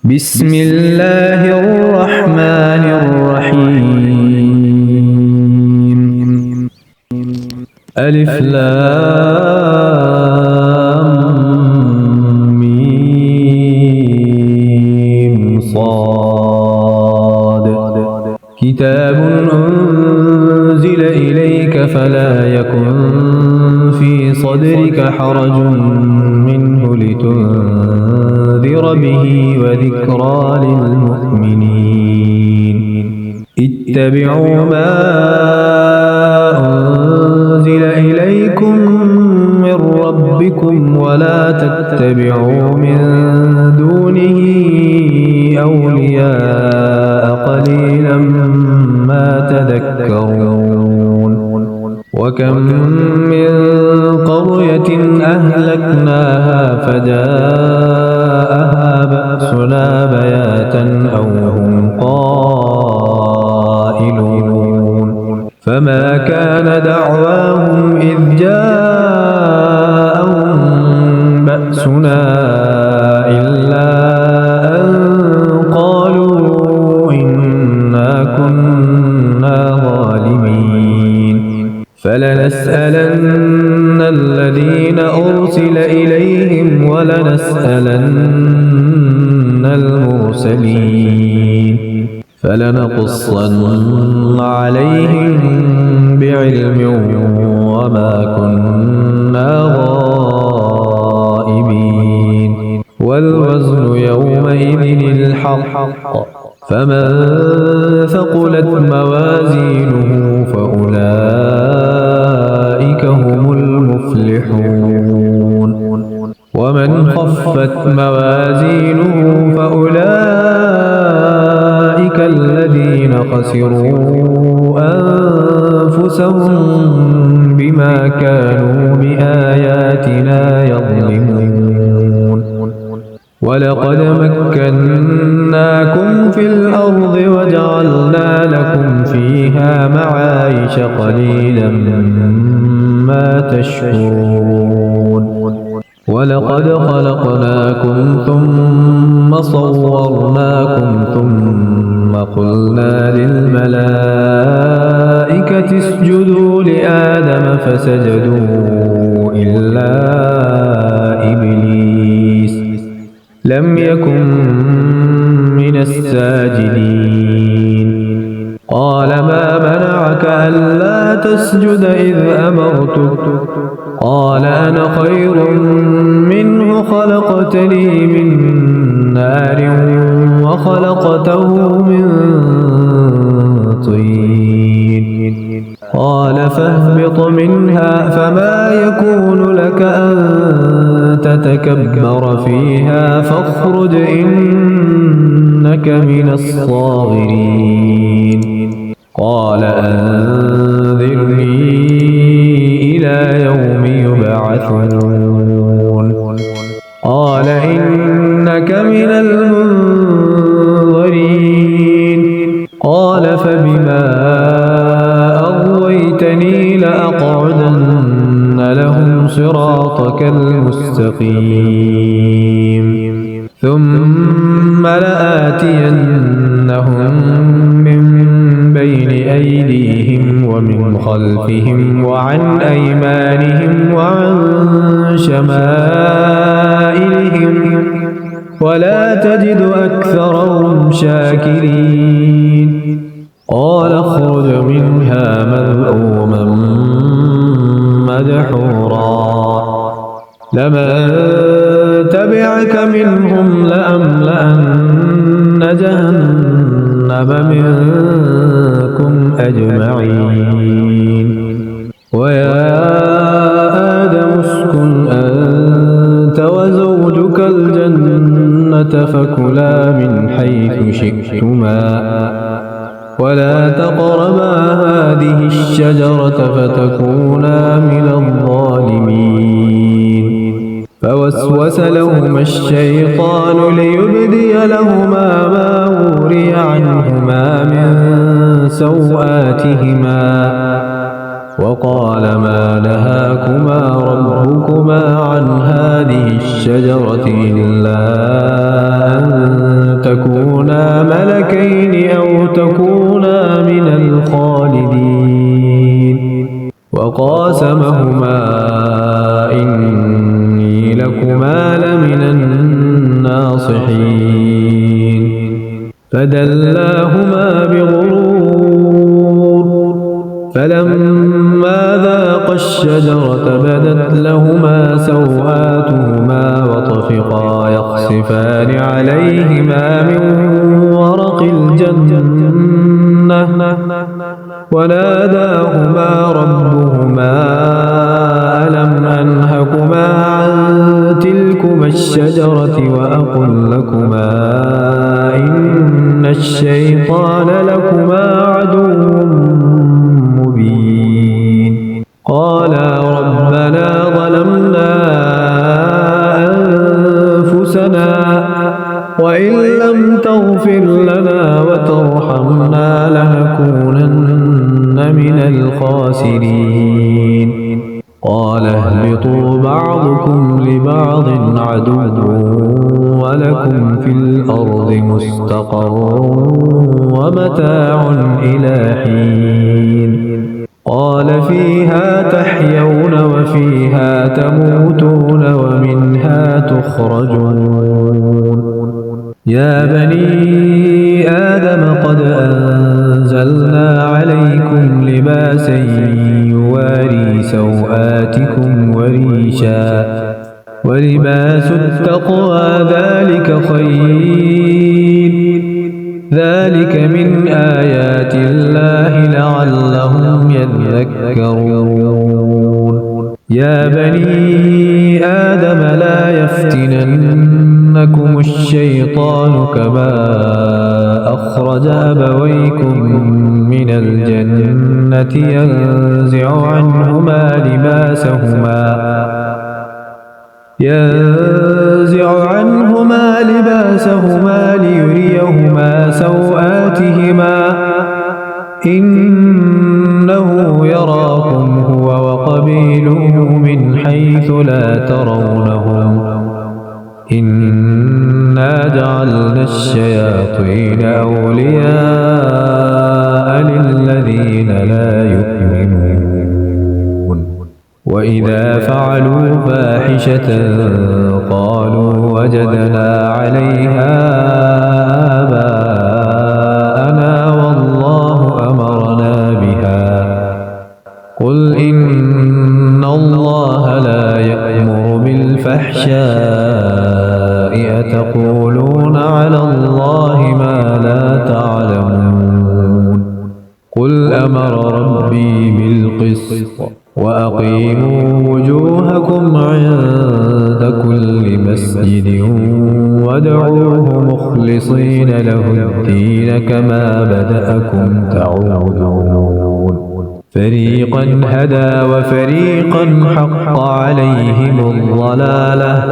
بسم الله الرحمن الرحيم. ألف لام ميم صاد. كتاب أنزل إليك فلا يكن في صدرك حرج منه لتنذر به وذكرى للمؤمنين. اتبعوا ما أنزل إليكم من ربكم ولا تتبعوا من دونه أولياء قليلا ما تذكرون. وكم من قرية أهلكناها فجاءها بأسنا بياتا أو هم قائلون. فما كان دعواهم إذ جاءهم بأسنا إلا أن قالوا إنا كنا ظالمين. فلنسألن الذين أرسل إليهم ولنسألن المرسلين. فلنقصن عليهم بعلم وما كنا غائبين. والوزن يومئذ الحق. فمن ثقلت موازينه فأولئك هم المفلحون. ومن خفت موازينه فأولئك الذين خسروا أنفسهم بما كانوا بآياتنا يظلمون. ولقد مكناكم في الأرض وجعلنا لكم فيها معايش قليلا ما تشكرون. ولقد خلقناكم ثم صورناكم ثم قلنا للملائكة اسجدوا لآدم فسجدوا إلا إبليس لم يكن من الساجدين. قال ما منعك ألا تسجد إذ أمرتك؟ قال أنا خير منه خلقتني من نار وخلقته من طين. قال فاهبط منها فما يكون لك أن تتكبر فيها فاخرج إنك من الصاغرين. قال أنذرني إلى يوم يبعثون. قال إنك من المنظرين. قال فبما أغويتني لأقعدن لهم صراطك المستقيم ثم لآتينهم من بين أيديهم ومن خلفهم وعن أيمانهم وعن شمائلهم ولا تجد أكثرهم شاكرين. قال اخرج منها مذءوما مدحورا لمن تبعك منهم لأملأن جهنم منكم أجمعين. ويا آدم اسكن أنت وزوجك الجنة فكلا من حيث شئتما ولا تقربا هذه الشجرة فتكونا من الظالمين. فوسوس لهما الشيطان ليبدي لهما ما وري عنهما من سوآتهما وقال ما نهاكما ربكما عن هذه الشجرة إلا أن تكونا ملكين أو تكونا من الخالدين وقاسمهما إني لكما لمن الناصحين فدلاهما بغرور فلما ذاقا الشجرة بدت لهما سوآتهما وطفقا يخصفان عليهما من ورق الجنة وناداهما ربهما ألم أنهكما عن تلكما الشجرة وأقل لكما إن الشيطان لكما عدو مبين قالا ربنا ظلمنا أنفسنا وإن لم تغفر لنا وترحمنا لنكونن من الخاسرين قال اهبطوا بعضكم لبعض عدو ولكم في الأرض مستقر ومتاع إلى حين قال فيها تحيون وفيها تموتون ومنها تخرجون يا بني آدم قد أنزلنا عليكم لباسا يواري سوآتكم وريشا ولباس التقوى ذلك خير ذلك من آيات الله لعلهم يذكرون يا بني آدم لا يفتننكم الشيطان كما أخرج أبويكم من الجنة ينزع عنهما لباسهما ليريهما سوآتهما إنه يراكم هو وقبيله من حيث لا ترونهم إنا جعلنا الشياطين أولياء للذين لا يؤمنون وإذا فعلوا فاحشة قالوا وجدنا عليها آباءنا والله أمرنا بها قل إن الله لا يأمر بالفحشاء أتقولون على الله ما لا تعلمون قل أمر ربي بالقسط وأقيموا وجوهكم عند كل مسجد وادعوه مخلصين له الدين كما بدأكم تعودون فريقا هدى وفريقا حق عليهم الضلالة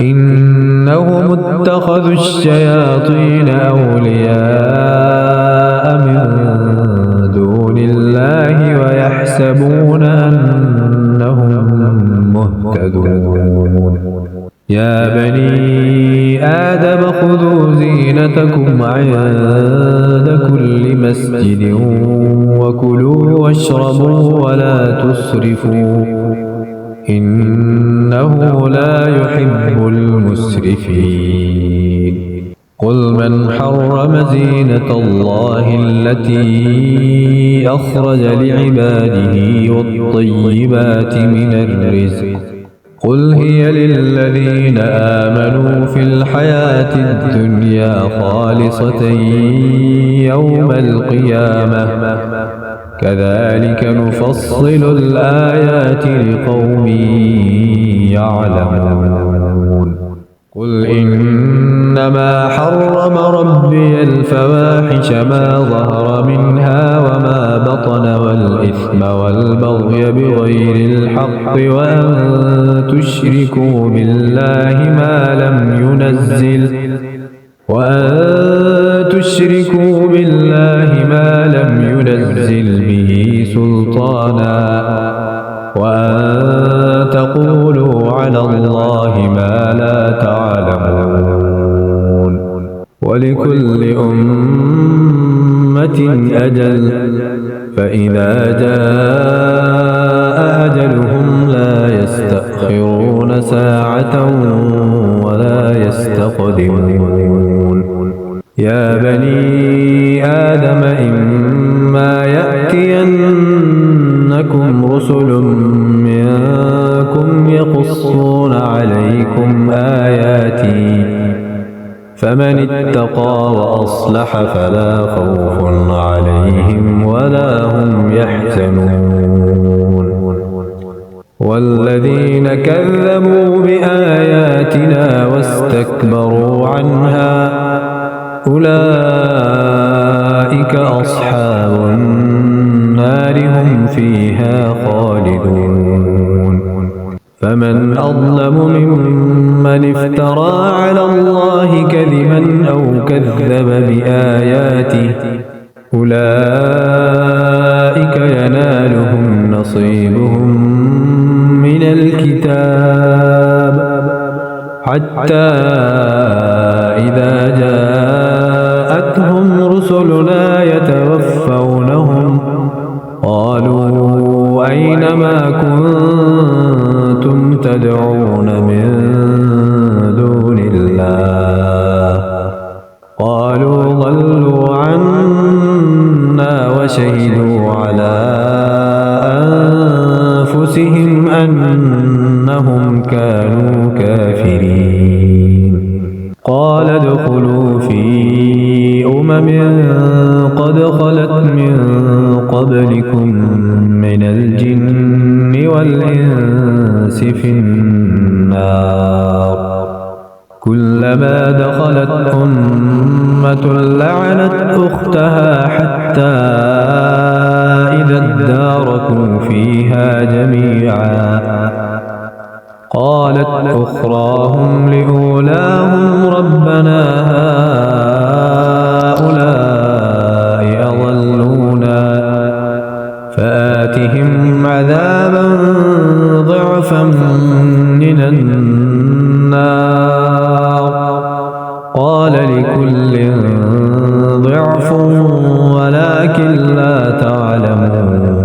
إنهم اتخذوا الشياطين أولياء من دون الله ويحسبون أنهم مهتدون يا بني آدم خذوا زينتكم عند كل مسجد وكلوا واشربوا ولا تسرفوا إنه لا يحب المسرفين قل من حرم زينة الله التي أخرج لعباده والطيبات من الرزق قل هي للذين آمنوا في الحياة الدنيا خالصة يوم القيامة كذلك نفصل الآيات لقوم يعلمون قل إنما حرم ربي الفواحش ما ظهر منها وما بطن والإثم والبغي بغير الحق وأن تشركوا بالله ما لم ينزل به سلطانا وأن تقولوا على الله ما لا تعلمون ولكل أمة أجل فإذا جاء أجلهم لا يستأخرون ساعة ولا يستقدمون يا بني آدم إما يأتينكم رسل منكم يقصون عليكم آياتي فمن اتقى وأصلح فلا خوف عليهم ولا هم يحزنون والذين كذبوا بآياتنا واستكبروا عنها أولئك أصحاب النار هم فيها خالدون فمن أظلم ممن افترى على الله كذبا أو كذب بآياته أولئك ينالهم نصيبهم من الكتاب حتى إذا جاءتهم رسلنا يتوفونهم قالوا أين ما كنتم تدعون من دون الله قالوا ضلوا عنا وشهدوا على أنفسهم أنهم كانوا كافرين قال ادخلوا في قد خلت من قبلكم من الجن والإنس في النار كلما دخلت أمة لعنت أختها حتى إذا اداركوا فيها جميعا قالت أخراهم لأولاهم ربنا هؤلاء أضلونا فآتهم عذابا ضعفا من النار قال لكل ضعف ولكن لا تعلمون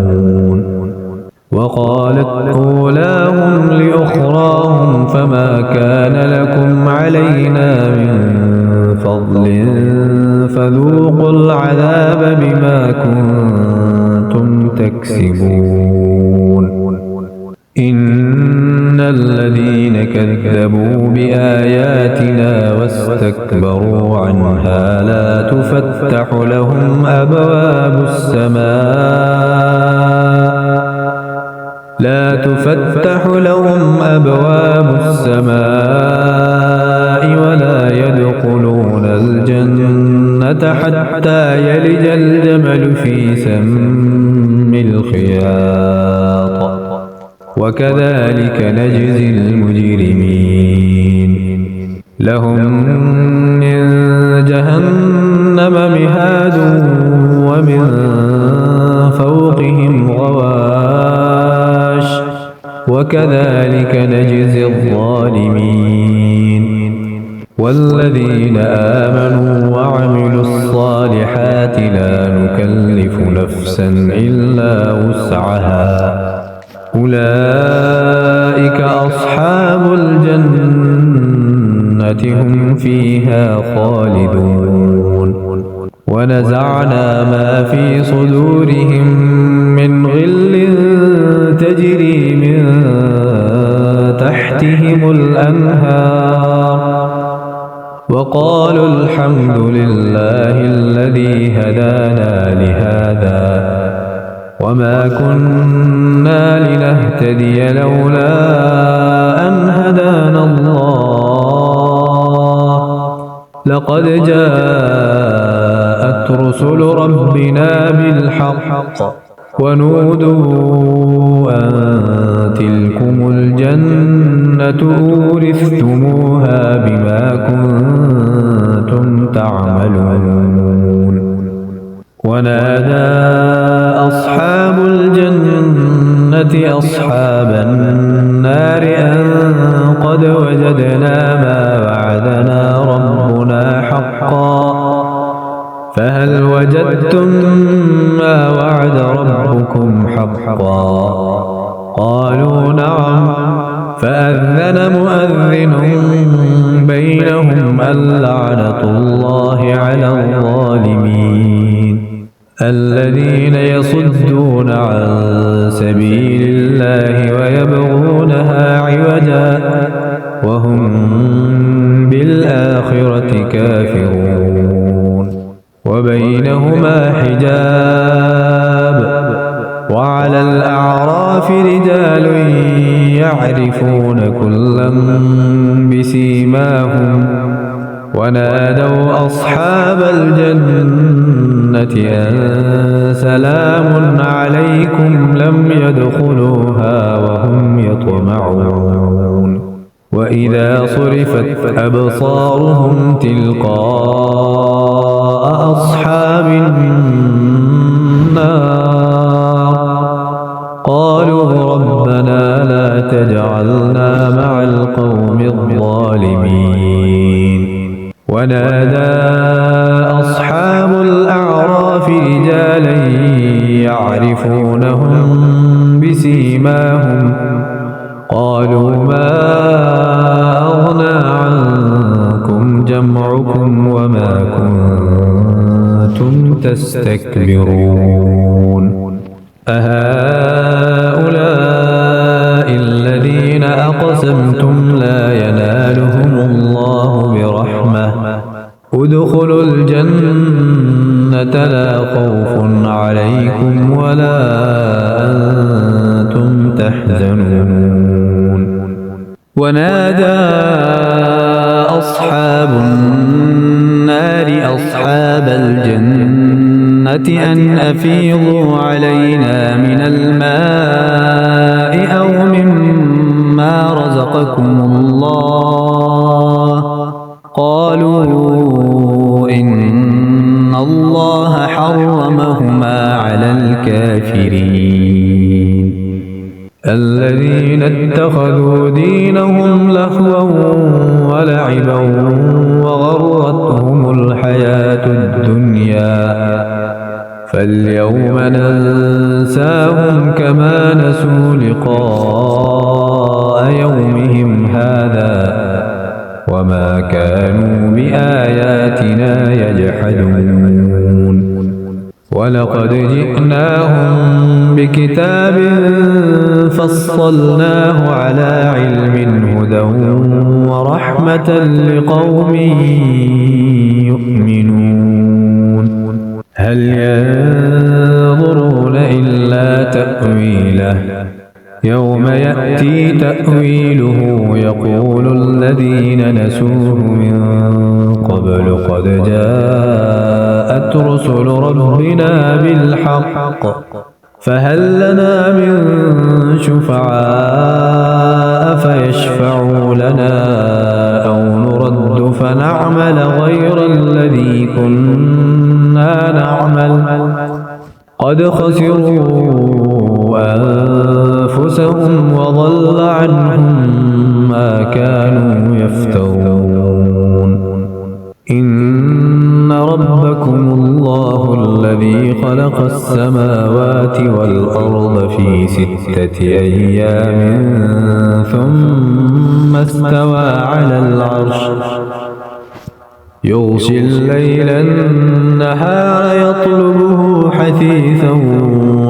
وقالت أولاهم لأخراهم فما كان لكم علينا من فضل فذوقوا العذاب بما كنتم تكسبون إن الذين كذبوا بآياتنا واستكبروا عنها لا تفتح لهم أبواب السماء ولا يدخلون الجنة حتى يلج الجمل في سم الخياط وكذلك نجزي المجرمين لهم من جهنم مهاد ومن فوقهم غواش وكذلك نجزي الظالمين والذين آمنوا وعملوا الصالحات لا نكلف نفسا إلا وسعها أولئك أصحاب الجنة هم فيها خالدون ونزعنا ما في صدورهم من غل تجري من تحتهم الأنهار وقالوا الحمد لله الذي هدانا لهذا وما كنا لنهتدي لولا أن هدانا الله لقد جاءت رسل ربنا بالحق ونودوا أن تلكم الجنة أورثتموها بما كنتم تعملون ونادى أصحاب الجنة أصحاب النار أن قد وجدنا ما وعدنا ربنا حقا فهل وجدتم ما وعد ربكم حقا؟ قالوا نعم. فأذن مؤذن بينهم اللعنة الله على الظالمين الذين يصدون عن سبيل الله ويبغونها عوجا وهم بالآخرة كافرون وبينهما حجاب وعلى الأعراف رجال يعرفون كلا بسيماهم ونادوا أصحاب الجنة أن سلام عليكم لم يدخلوها وهم يطمعون وإذا صرفت أبصارهم تلقاء أصحاب النار قالوا ربنا لا تجعلنا مع القوم الظالمين ونادى أصحاب الأعراف رجالا يعرفونهم بسيماهم قالوا ما أغنى عنكم جمعكم وما كنتم تستكبرون أهؤلاء الذين أقسمتم لا ينالهم الله برحمة ادخلوا الجنة لا خوف عليكم ولا أنتم تحزنون ونادى أصحاب النار أصحاب الجنة أن أفيضوا علينا من الماء أو مما رزقكم الله قالوا إن الله حرمهما على الكافرين الذين اتخذوا دينهم لهوا ولعبا وغرتهم الحياة الدنيا فاليوم ننساهم كما نسوا لقاء يومهم هذا وما كانوا بآياتنا يجحدون ولقد جئناهم بكتاب فصلناه على علم هدى ورحمة لقوم يؤمنون هل ينظرون إلا تأويله يوم يأتي تأويله يقول الذين نسوه من قبل قد جاءت رسل ربنا بالحق فهل لنا من شفعاء فيشفعوا لنا أو نرد فنعمل غير الذي كنا نعمل قد خسروا أنفسهم وضل عنهم ما كانوا يفترون إن ربكم الله الذي خلق السماوات والأرض في 6 أيام ثم استوى على العرش يغشي الليل النهار يطلبه حثيثا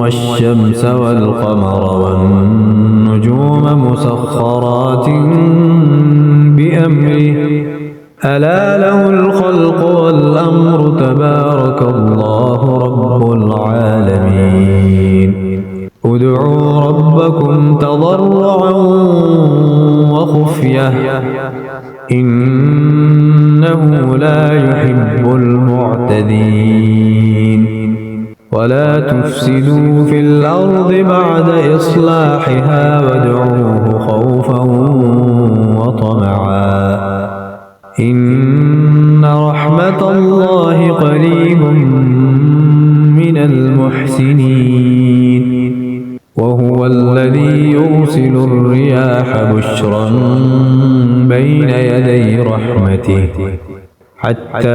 والشمس والقمر والنجوم مسخرات بأمره ألا له الخلق والأمر تبارك الله رب العالمين ادعوا ربكم تضرعا وخفية إنه لا يحب المعتدين ولا تفسدوا في الأرض بعد إصلاحها وادعوه خوفا وطمعا إن رحمة الله قريب من المحسنين وهو الذي يرسل الرياح بشرا بين يدي رحمته حتى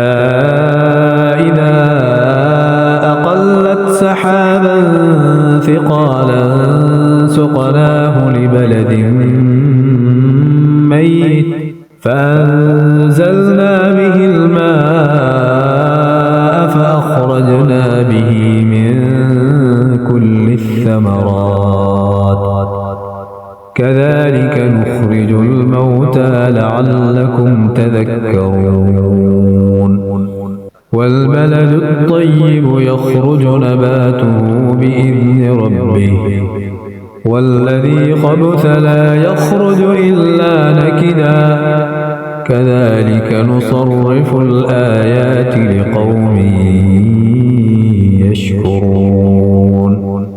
إذا والبلد الطيب يخرج نباته بإذن ربه والذي خبث لا يخرج إلا نكدا كذلك نصرف الآيات لقوم يشكرون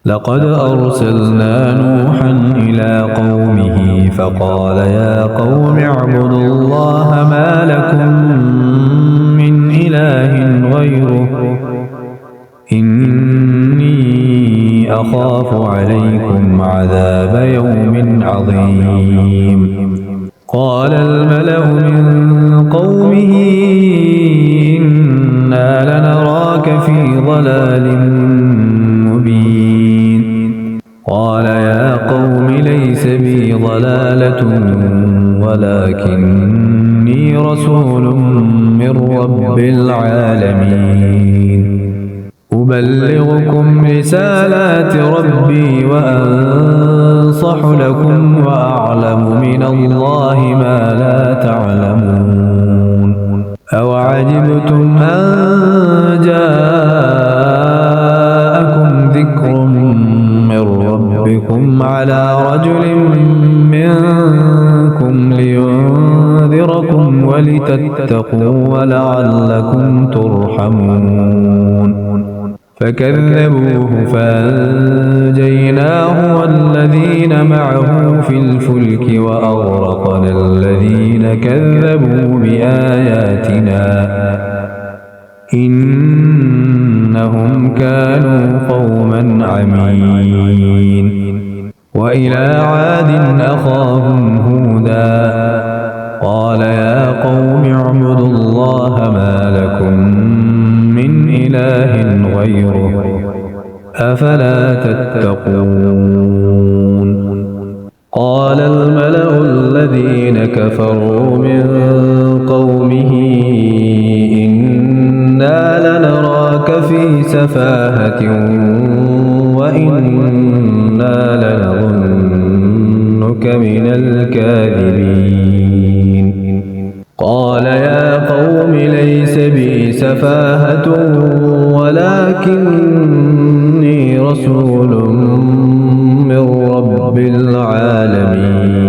لقد أرسلنا نوحا إلى قومه فقال يا قوم اعبدوا الله ما لكم من إله غيره إني أخاف عليكم عذاب يوم عظيم قال الملأ من قومه إنا لنراك في ضلال مبين قال يا قوم ليس بي ضلالة ولكني رسول من رب العالمين أبلغكم رسالات ربي وأنصح لكم وأعلم من الله ما لا تعلمون أوعجبتم أن جاءكم ذكر من ربكم على رجل منكم لينذركم ولتتقوا ولعلكم ترحمون فكذبوه فأنجيناه والذين معه في الفلك وأغرقنا الذين كذبوا بآياتنا إنهم كانوا قوما عمين وإلى عاد أخاهم هودا قال يا قوم اعبدوا الله ما لكم من إله غيره أفلا تتقون قال الملأ الذين كفروا من قومه إنا لنراك في سفاهة وإنا لنظنك من الكاذبين قال يا قوم ليس بي سفاهة ولكني رسول من رب العالمين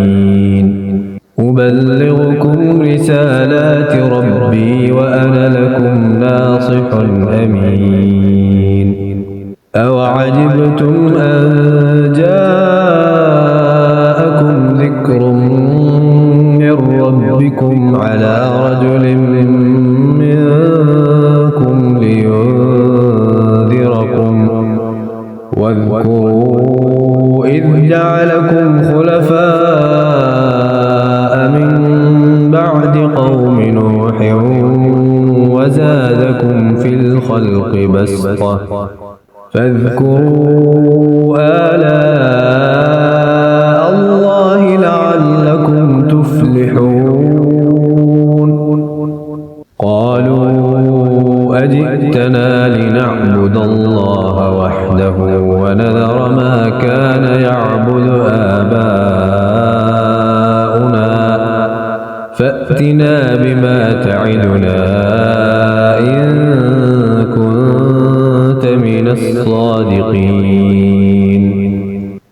أبلغكم رسالات ربي وأنا لكم ناصح أمين أوعجبتم أن جاءكم ذكر من ربكم على رجل منكم لينذركم واذكروا إذ جعلكم خلفاء من بعد قوم نوح وزادكم في الخلق بسطة فاذكروا آلاء الله لعلكم تفلحون قالوا أجئتنا لنعبد الله وحده ونذر ما كان يعبد آباؤنا فأتنا بما تعدنا إن كنت من الصادقين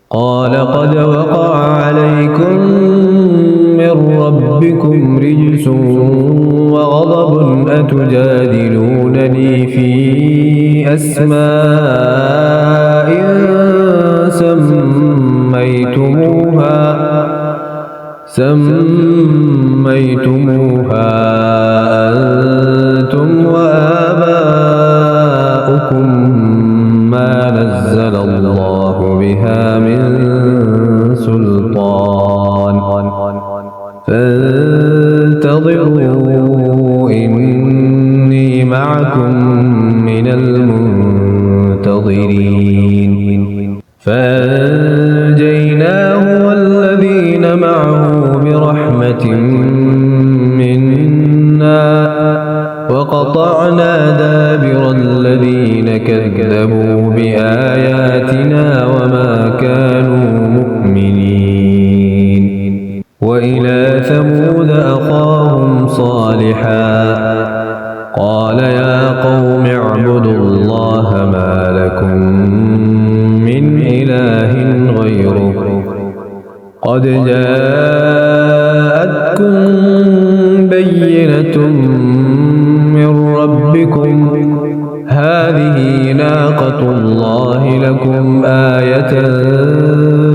قال قد وقع عليكم من ربكم رجس وغضب أتجادلونني في أسماء سميتموها أنتم وآباؤكم ما نزل الله بها من سلطان فانتظروا إني معكم من المنتظرين فأنجيناه والذين معه برحمة منا وقطعنا دابر الذين كذبوا بآياتنا وما كانوا مؤمنين وإلى ثمود أخاهم صالحا قال يا قوم اعبدوا الله ما لكم من إله غيره قد جاءتكم بينة من ربكم هذه ناقة الله لكم آية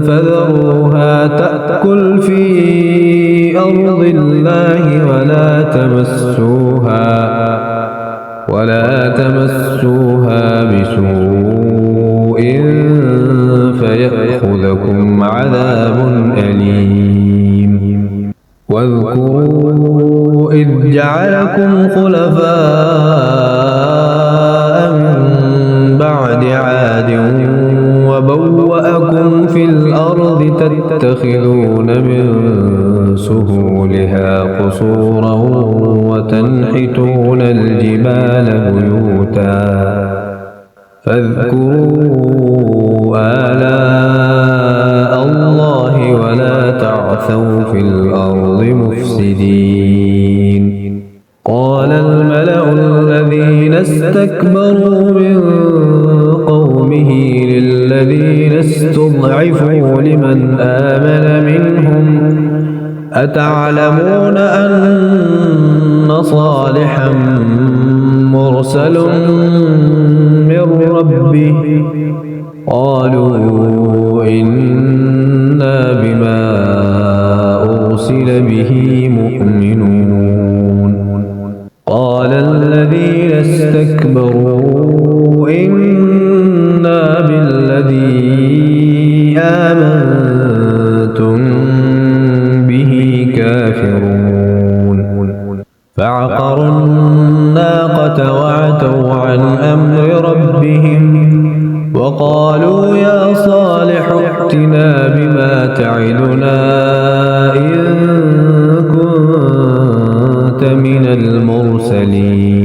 فذروها تأكل في أرض الله ولا تمسوها بسوء فيأخذكم عذاب أليم واذكروا إذ جعلكم خلفاء من بعد عاد وبوأكم في الأرض تتخذون من سهولها قصورا وتنحتون الجبال بيوتا فاذكروا آلاء الله ولا تعثوا في الأرض مفسدين قال الملأ الذين استكبروا من قومه للذين استضعفوا لمن آمن منهم أتعلمون أن صالحا مرسل من ربه قالوا إنا بما أرسل به مؤمنون قال الذين استكبروا إنا بالذي آمنتم به كافرون فعقروا الناقة وعتوا عن أمر ربهم وقالوا يا صالح ائتنا بما تعدنا إن كنت من المرسلين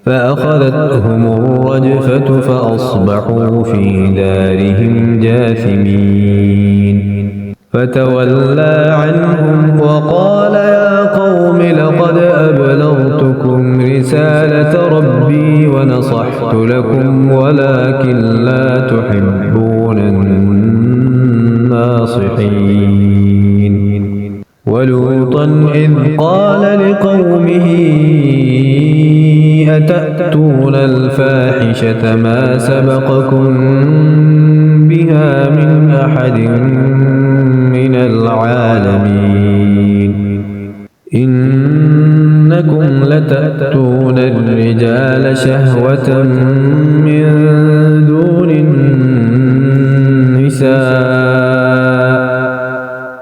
فأخذتهم الرجفة فأصبحوا في دارهم جاثمين فتولى عنهم وقال يا قوم لقد أبلغتكم رسالة ربي ونصحت لكم ولكن لا تحبون الناصحين ولوطا إذ قال لقومه أتأتون الفاحشة ما سبقكم بها من أحد من العالمين إنكم لتأتون الرجال شهوة من دون النساء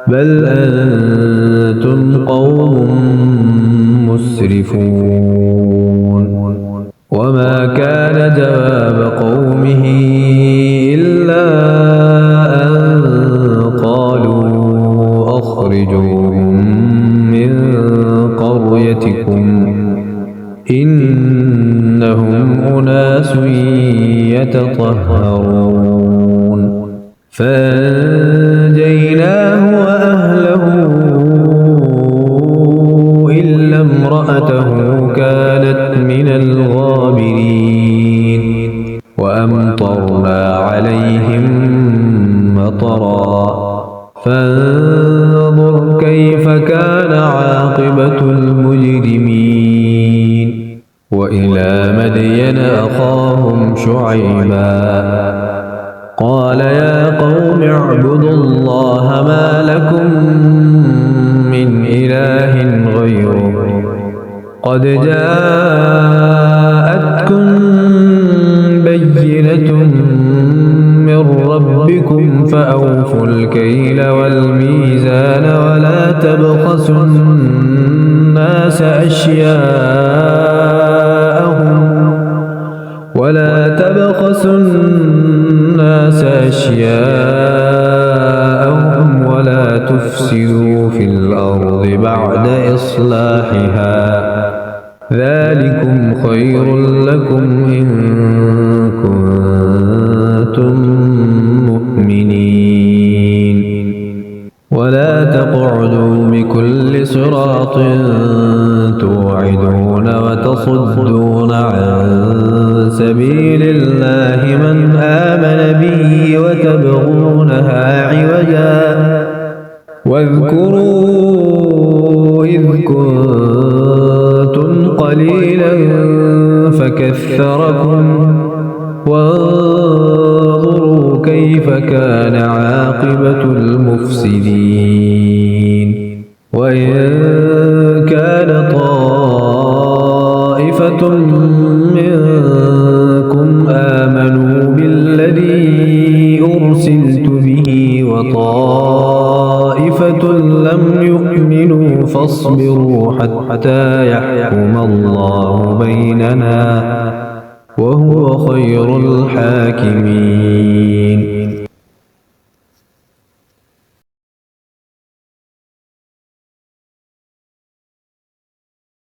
بل أنتم قوم مسرفون وما كان جواب قومه إلا أن قالوا أخرجوهم من قريتكم إنهم أناس يتطهرون فأنجيناه وأهله إلا امرأته كانت من الغابرين وأمطرنا عليهم مطرا فانظر كيف كان عاقبة المجرمين وإلى مدين أخاهم شعيبا قال يا قوم اعبدوا الله ما لكم من إله غيره قد جاءتكم بينة من ربكم فأوفوا الكيل والميزان ولا تبخسوا الناس أشياءهم ولا تفسدوا في الأرض بعد إصلاحها ذلكم خير لكم إن كنتم مؤمنين ولا تقعدوا بكل صراط توعدون وتصدون عن سبيل الله من آمن به وتبغونها عوجا واذكروا إذ كنتم قليلا فكثركم وانظروا كيف كان عاقبة المفسدين وإن كان طائفة منكم آمنوا بالذي أرسلت به وطائفة لم يؤمنوا فاصبروا حتى يحكم الله بيننا وهو خير الحاكمين